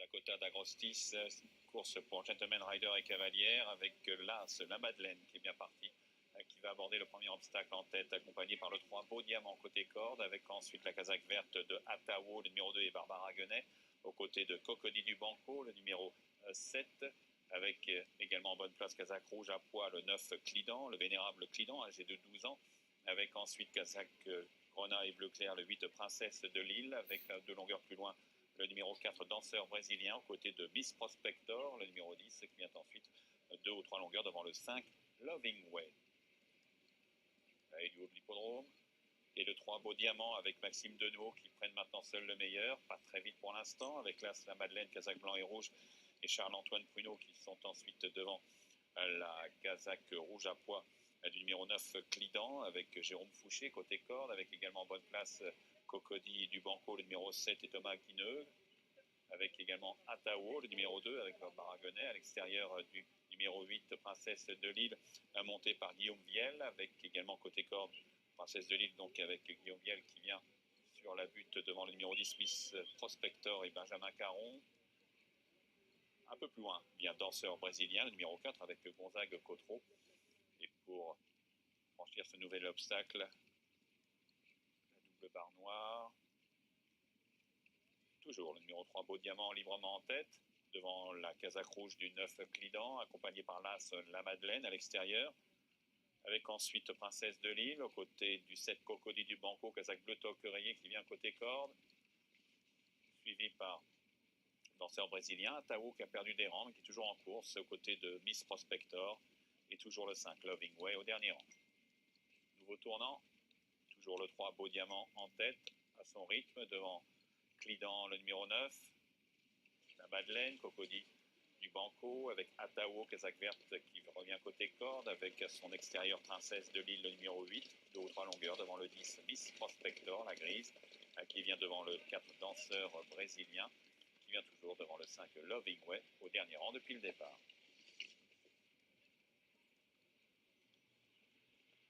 Dakota d'Agrostis, course pour Gentleman Rider et Cavalière avec l'As, la Madeleine qui est bien partie, qui va aborder le premier obstacle en tête, accompagné par le 3 Beau Diamant côté corde, avec ensuite la casaque verte de Atawo, le numéro 2, et Barbara Guenet, aux côtés de Cocody du Banco, le numéro 7, avec également en bonne place casaque rouge à poids, le 9 Clidan, le vénérable Clidan, âgé de 12 ans, avec ensuite casaque Grenat et bleu clair, le 8 Princesse de Lille, avec 2 longueurs plus loin, le numéro 4 Danseur brésilien, aux côtés de Miss Prospector, le numéro 10, qui vient ensuite 2 ou 3 longueurs devant le 5 Loving Way. Et du haut de l'hippodrome. Et le 3 Beau Diamant avec Maxime Denot qui prennent maintenant seul le meilleur, pas très vite pour l'instant, avec l'As, la Madeleine, casaque blanc et rouge, et Charles-Antoine Pruneau qui sont ensuite devant la casaque rouge à poids du numéro 9 Clidan, avec Jérôme Fouché côté corde, avec également en bonne place Cocody du Banco, le numéro 7, et Thomas Guineux, avec également Atawo, le numéro 2, avec Barbara Guenet, à l'extérieur du numéro 8 Princesse de Lille, montée par Guillaume Viel, avec également côté corde Princesse de Lille, donc avec Guillaume Viel qui vient sur la butte devant le numéro 10 Miss Prospector et Benjamin Caron. Un peu plus loin, bien Danseur brésilien, le numéro 4, avec Gonzague Cotreau. Et pour franchir ce nouvel obstacle, la double barre noire. Toujours le numéro 3 Beau Diamant librement en tête, devant la casaque rouge du 9 Clidan, accompagné par l'As, la Madeleine à l'extérieur, avec ensuite Princesse de Lille, aux côtés du 7 Cocody du Banco, casaque bleu toque rayé qui vient côté corde, suivi par Danseur brésilien, Tao qui a perdu des rangs, mais qui est toujours en course, aux côtés de Miss Prospector, et toujours le 5 Loving Way au dernier rang. Nouveau tournant, toujours le 3 Beau Diamant en tête, à son rythme, devant Clidan, le numéro 9, la Madeleine, Cocody du Banco, avec Atawo, casaque verte qui revient côté corde, avec son extérieur Princesse de Lille, le numéro 8, 2 ou 3 longueurs devant le 10 Miss Prospector, la grise, qui vient devant le 4 Danseur brésilien, qui vient toujours devant le 5 Loving Way au dernier rang depuis le départ.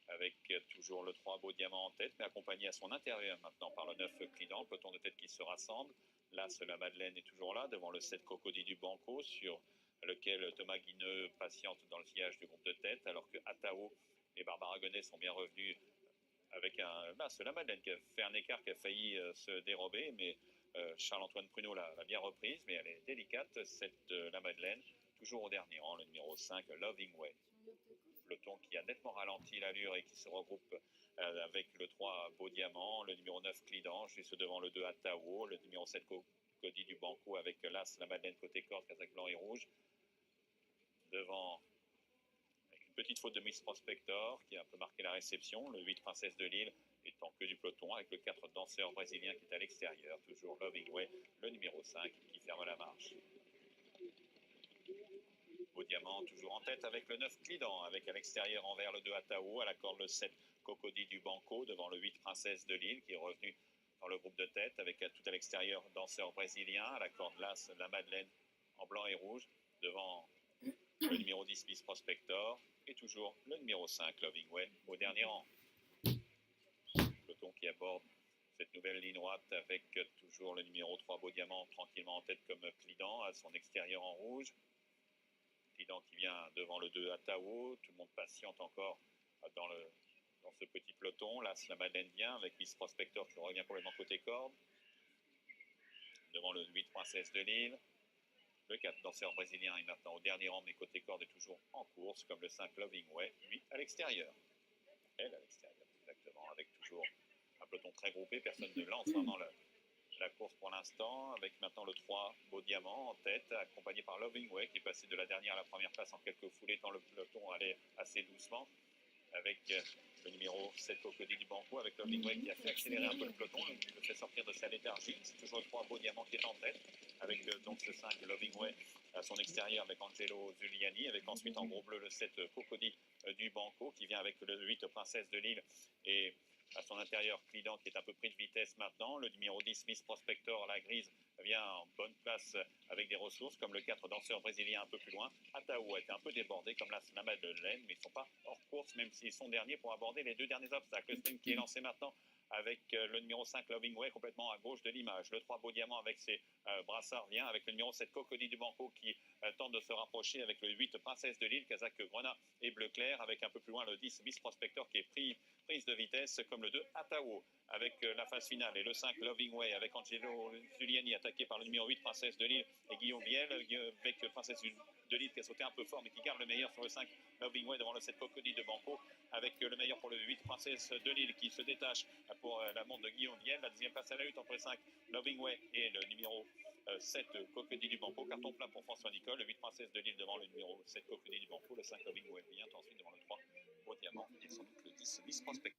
Avec toujours le 3 Beau Diamant en tête, mais accompagné à son intérieur maintenant par le 9 Clidan, peloton de tête qui se rassemble. L'As, la Madeleine est toujours là, devant le 7 Cocody du Banco, sur lequel Thomas Guineux patiente dans le sillage du groupe de tête, alors que Atao et Barbara Guenet sont bien revenus avec un l'As, la Madeleine, qui a fait un écart qui a failli se dérober, mais Charles-Antoine Pruneau l'a bien reprise, mais elle est délicate, cette la Madeleine, toujours au dernier rang, le numéro 5, Loving Way. Peloton qui a nettement ralenti l'allure et qui se regroupe avec le 3 Beau Diamant, le numéro 9 Clidan, juste devant le 2 Atawo, le numéro 7 Cocody du Banco avec l'As, la Madeleine côté corde, casaque blanc et rouge. Devant, avec une petite faute de Miss Prospector qui a un peu marqué la réception, le 8 Princesse de Lille étant que du peloton, avec le 4 Danseur brésilien qui est à l'extérieur, toujours Loving Way, le numéro 5 qui ferme la marche. Beau Diamant toujours en tête avec le 9 Clidan, avec à l'extérieur envers le 2 Atao, à la corde le 7 Cocody du Banco, devant le 8 Princesse de Lille qui est revenu dans le groupe de tête, avec tout à l'extérieur Danseur brésilien, à la corde l'As, la Madeleine en blanc et rouge, devant le numéro 10 Miss Prospector, et toujours le numéro 5 Loving Way au dernier rang. Peloton qui aborde cette nouvelle ligne droite avec toujours le numéro 3 Beau Diamant tranquillement en tête comme Clidan, à son extérieur en rouge. Clidan qui vient devant le 2 Atao, tout le monde patiente encore dans ce petit peloton. Là, la Madeleine vient avec Miss Prospector qui revient complètement côté corde. Devant le 8 Princesse de Lille. Le 4 Danseur brésilien est maintenant au dernier rang, mais côté corde est toujours en course, comme le 5 Loving Way, lui à l'extérieur. Elle à l'extérieur, exactement, avec toujours un peloton très groupé. Personne ne lance vraiment la course pour l'instant, avec maintenant le 3 Beau Diamant en tête, accompagné par Loving Way qui est passé de la dernière à la première place en quelques foulées, tant le peloton allait assez doucement, avec le numéro 7 Cocody du Banco, avec Loving Way qui a fait accélérer un peu le peloton, il le fait sortir de sa léthargie. C'est toujours le 3 Beau Diamant qui est en tête, avec donc ce 5 Loving Way à son extérieur avec Angelo Zuliani, avec ensuite en gros bleu le 7 Cocody du Banco qui vient avec le 8 Princesse de Lille et à son intérieur Clidan qui est un peu pris de vitesse maintenant. Le numéro 10 Miss Prospector, la grise, vient en bonne place avec des ressources comme le 4 Danseur brésilien un peu plus loin. Atao a été un peu débordé comme la Madeleine, mais ils ne sont pas hors course même s'ils sont derniers pour aborder les deux derniers obstacles. Le sprint qui est lancé maintenant avec le numéro 5 Loving Way complètement à gauche de l'image. Le 3 Beau Diamant avec ses brassards vient avec le numéro 7 Cocody du Banco qui tente de se rapprocher avec le 8 Princesse de Lille, Kazakh Grenat et Bleu Clair, avec un peu plus loin le 10 Miss Prospector qui est prise de vitesse, comme le 2 Atao avec la phase finale, et le 5 Loving Way avec Angelo Giuliani attaqué par le numéro 8 Princesse de Lille et Guillaume Viel avec Princesse de Lille qui a sauté un peu fort mais qui garde le meilleur sur le 5 Loving Way devant le 7 Cocody de Banco, avec le meilleur pour le 8 Princesse de Lille qui se détache pour la montre de Guillaume Viel. La deuxième place à la lutte entre le 5 Loving Way et le numéro 7 Cocody du Banco. Carton plat pour François Nicole, le 8 Princesse de Lille devant le numéro 7 Cocody du Banco, le 5 Loving Way vient ensuite devant le 3 Beau Diamant et sans doute le 10 Miss Prospect.